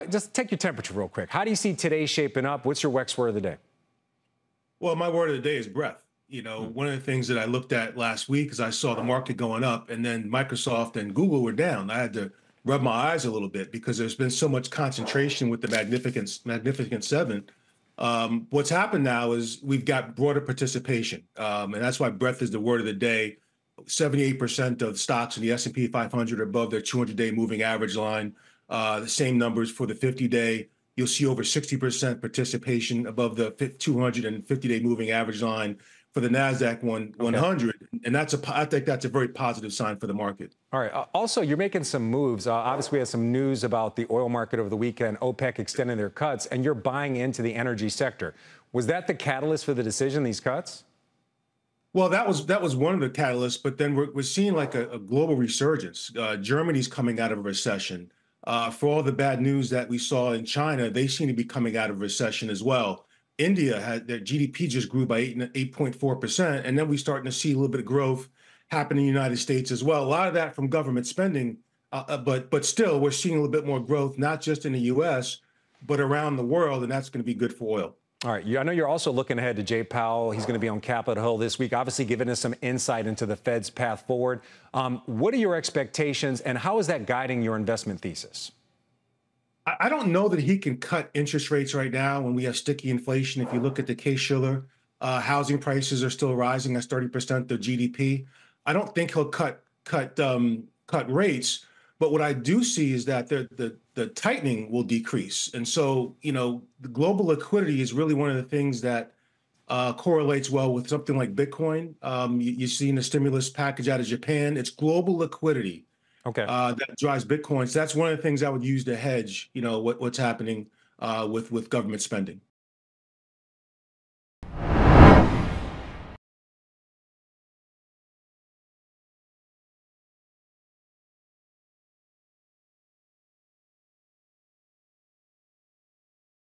Just take your temperature real quick. How do you see today shaping up? What's your Wex word of the day? Well, my word of the day is breath. Hmm. One of the things that I looked at last week is I saw the market going up and then Microsoft and Google were down. I had to rub my eyes a little bit because there's been so much concentration with the Magnificent Seven. What's happened now is we've got broader participation, and that's why breadth is the word of the day. 78% of stocks in the S&P 500 are above their 200-day moving average line. The same numbers for the 50-day. You'll see over 60% participation above the 250-day moving average line for the Nasdaq Okay. 100, and I think that's a very positive sign for the market. All right. Also, you're making some moves. Obviously, we had some news about the oil market over the weekend, OPEC extending their cuts, and you're buying into the energy sector. Was that the catalyst for the decision, these cuts? Well, that was one of the catalysts, but then we're seeing like a global resurgence. Germany's coming out of a recession. For all the bad news that we saw in China, they seem to be coming out of recession as well. India had their GDP just grew by 8.4%, and then we're starting to see a little bit of growth happen in the United States as well. A lot of that from government spending, but still we're seeing a little bit more growth, not just in the U.S. but around the world, and that's going to be good for oil. All right. I know you're also looking ahead to Jay Powell. He's going to be on Capitol Hill this week, obviously giving us some insight into the Fed's path forward. What are your expectations, and how is that guiding your investment thesis? I don't know that he can cut interest rates right now when we have sticky inflation. If you look at the Case-Shiller, housing prices are still rising. That's 30% of GDP. I don't think he'll cut rates, but what I do see is that the tightening will decrease. And so, the global liquidity is really one of the things that correlates well with something like Bitcoin. You've seen a stimulus package out of Japan. It's global liquidity Okay. that drives Bitcoin. So that's one of the things I would use to hedge, what's happening with government spending.